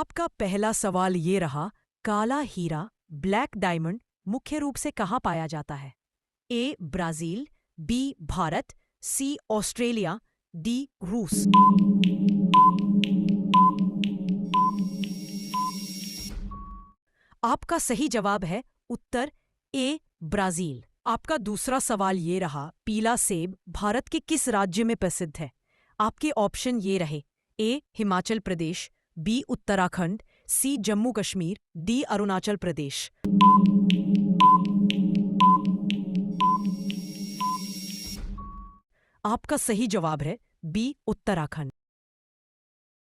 आपका पहला सवाल ये रहा, काला हीरा ब्लैक डायमंड मुख्य रूप से कहाँ पाया जाता है? A Brazil, B Bharat, C Australia, D रूस। आपका सही जवाब है उत्तर ए ब्राजील। आपका दूसरा सवाल ये रहा, पीला सेब भारत के किस राज्य में प्रसिद्ध है? आपके ऑप्शन ये रहे, ए हिमाचल प्रदेश, बी उत्तराखंड, सी जम्मू कश्मीर, डी अरुणाचल प्रदेश। आपका सही जवाब है बी उत्तराखंड।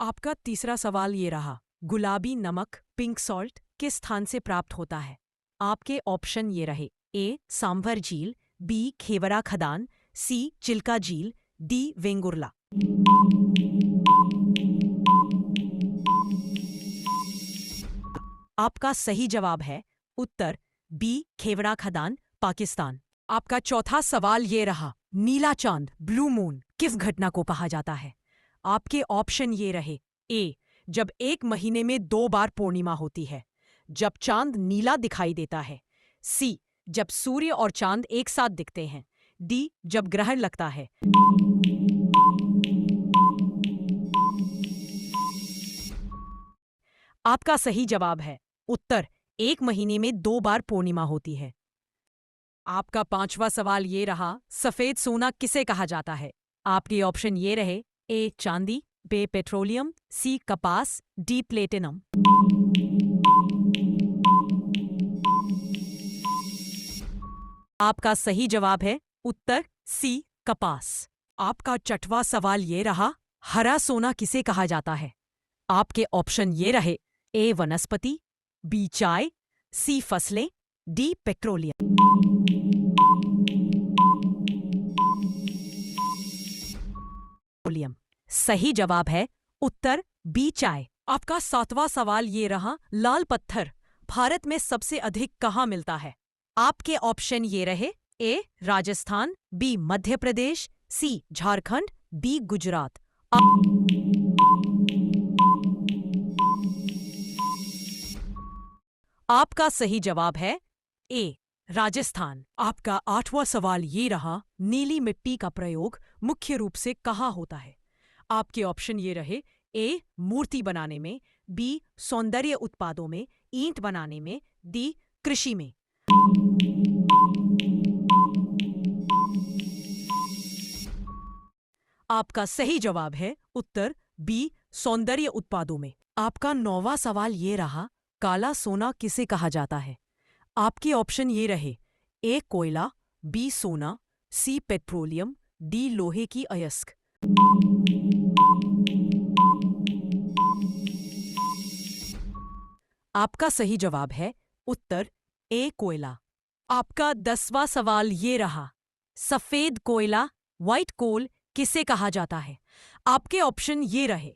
आपका तीसरा सवाल ये रहा, गुलाबी नमक पिंक सॉल्ट किस स्थान से प्राप्त होता है? आपके ऑप्शन ये रहे, ए सांभर झील, बी खेवरा खदान, सी चिल्का झील, डी वेंगुर्ला। आपका सही जवाब है उत्तर बी खेवरा खदान, पाकिस्तान। आपका चौथा सवाल ये रहा, नीला चांद ब्लू मून किस घटना को कहा जाता है? आपके ऑप्शन ये रहे, ए जब एक महीने में 2 बार पूर्णिमा होती है, जब चांद नीला दिखाई देता है, सी जब सूर्य और चांद एक साथ दिखते हैं, डी जब ग्रहण लगता है। आपका सही जवाब है उत्तर एक महीने में 2 बार पूर्णिमा होती है। आपका पांचवा सवाल ये रहा, सफेद सोना किसे कहा जाता है? आपके ऑप्शन ये रहे, ए चांदी, बी पेट्रोलियम, सी कपास, डी प्लेटिनम। आपका सही जवाब है उत्तर सी कपास। आपका छठवां सवाल ये रहा, हरा सोना किसे कहा जाता है? आपके ऑप्शन ये रहे, ए वनस्पति, बी चाय, सी फसलें, डी पेट्रोलियम। सही जवाब है उत्तर बी चाय। आपका सातवां सवाल ये रहा, लाल पत्थर भारत में सबसे अधिक कहाँ मिलता है? आपके ऑप्शन ये रहे, ए राजस्थान, बी मध्य प्रदेश, सी झारखंड, डी गुजरात। आपका सही जवाब है ए राजस्थान। आपका आठवां सवाल ये रहा, नीली मिट्टी का प्रयोग मुख्य रूप से कहाँ होता है? आपके ऑप्शन ये रहे, ए मूर्ति बनाने में, बी सौंदर्य उत्पादों में, ईंट बनाने में, डी कृषि में। आपका सही जवाब है उत्तर बी सौंदर्य उत्पादों में। आपका नौवां सवाल ये रहा, काला सोना किसे कहा जाता है? आपके ऑप्शन ये रहे, ए कोयला, बी सोना, सी पेट्रोलियम, डी लोहे की अयस्क। आपका सही जवाब है उत्तर ए कोयला। आपका 10वां सवाल ये रहा, सफेद कोयला व्हाइट कोल किसे कहा जाता है? आपके ऑप्शन ये रहे,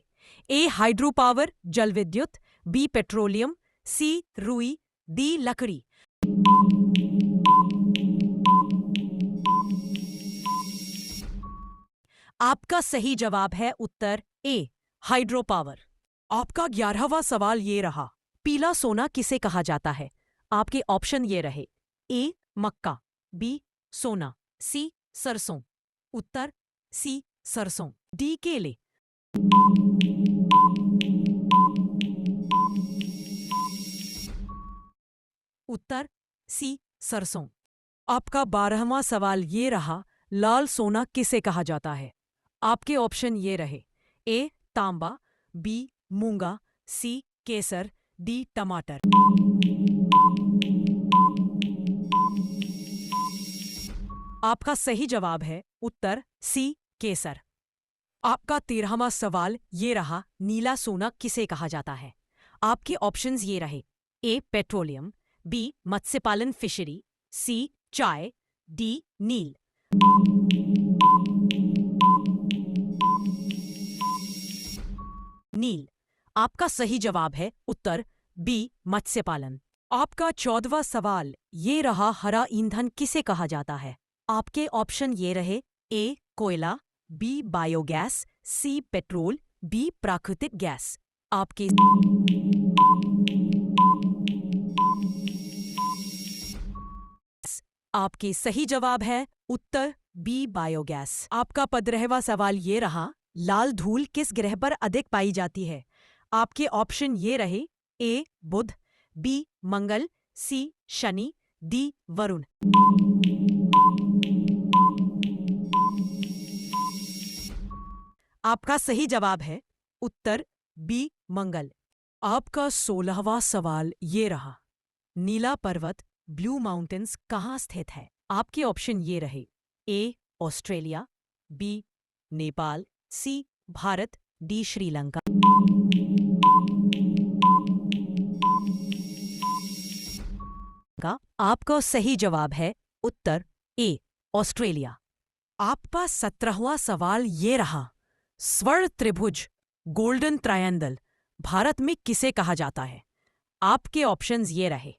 ए हाइड्रो पावर जल विद्युत, बी पेट्रोलियम, सी रुई, डी लकड़ी। आपका सही जवाब है उत्तर ए हाइड्रो पावर। आपका 11वां सवाल ये रहा, पीला सोना किसे कहा जाता है? आपके ऑप्शन ये रहे, ए मक्का, बी सोना, सी सरसों, उत्तर सी सरसों, डी केले। उत्तर सी सरसों। आपका 12वां सवाल ये रहा, लाल सोना किसे कहा जाता है? आपके ऑप्शन ये रहे, ए तांबा, बी मूंगा, सी केसर, डी टमाटर। आपका सही जवाब है उत्तर सी केसर। आपका 13वां सवाल ये रहा, नीला सोना किसे कहा जाता है? आपके ऑप्शंस ये रहे, ए पेट्रोलियम, बी मत्स्य पालन फिशरी, सी चाय, डी नील। नील। आपका सही जवाब है उत्तर बी मत्स्य पालन। आपका 14वां सवाल ये रहा, हरा ईंधन किसे कहा जाता है? आपके ऑप्शन ये रहे, ए कोयला, बी बायोगैस, सी पेट्रोल, बी प्राकृतिक गैस। आपके आपके सही जवाब है उत्तर बी बायोगैस। आपका 15वां सवाल ये रहा, लाल धूल किस ग्रह पर अधिक पाई जाती है? आपके ऑप्शन ये रहे, ए बुध, बी मंगल, सी शनि, डी वरुण। आपका सही जवाब है उत्तर बी मंगल। आपका 16वां सवाल ये रहा, नीला पर्वत ब्लू माउंटेन्स कहाँ स्थित है? आपके ऑप्शन ये रहे, A Australia, B Nepal, C Bharat, D Sri Lanka. आपका सही जवाब है उत्तर ए ऑस्ट्रेलिया। आपका 17वां सवाल ये रहा, स्वर्ण त्रिभुज गोल्डन ट्रायंगल भारत में किसे कहा जाता है? आपके ऑप्शंस ये रहे,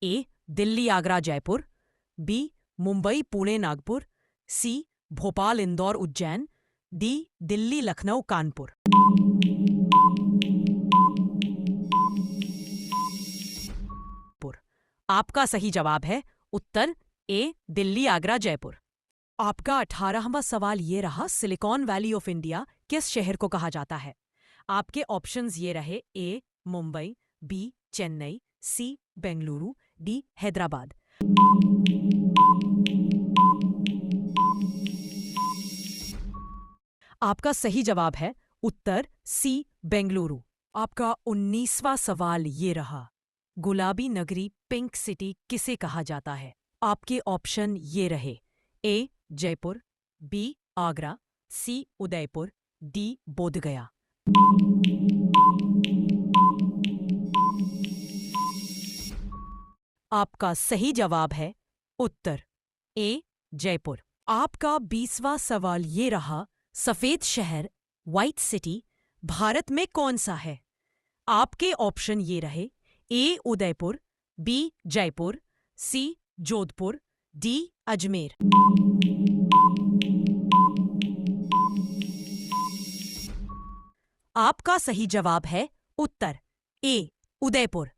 ए दिल्ली आगरा जयपुर, बी मुंबई पुणे नागपुर, सी भोपाल इंदौर उज्जैन, डी दिल्ली लखनऊ कानपुर। आपका सही जवाब है उत्तर ए दिल्ली आगरा जयपुर। आपका 18वां सवाल ये रहा, सिलिकॉन वैली ऑफ इंडिया किस शहर को कहा जाता है? आपके ऑप्शंस ये रहे, ए मुंबई, बी चेन्नई, सी बेंगलुरु, डी हैदराबाद। आपका सही जवाब है उत्तर सी बेंगलुरु। आपका 19वां सवाल ये रहा, गुलाबी नगरी पिंक सिटी किसे कहा जाता है? आपके ऑप्शन ये रहे, ए जयपुर, बी आगरा, सी उदयपुर, डी बोधगया। आपका सही जवाब है उत्तर ए जयपुर। आपका 20वां सवाल ये रहा, सफेद शहर व्हाइट सिटी भारत में कौन सा है? आपके ऑप्शन ये रहे, ए उदयपुर, बी जयपुर, सी जोधपुर, डी अजमेर। आपका सही जवाब है उत्तर ए उदयपुर।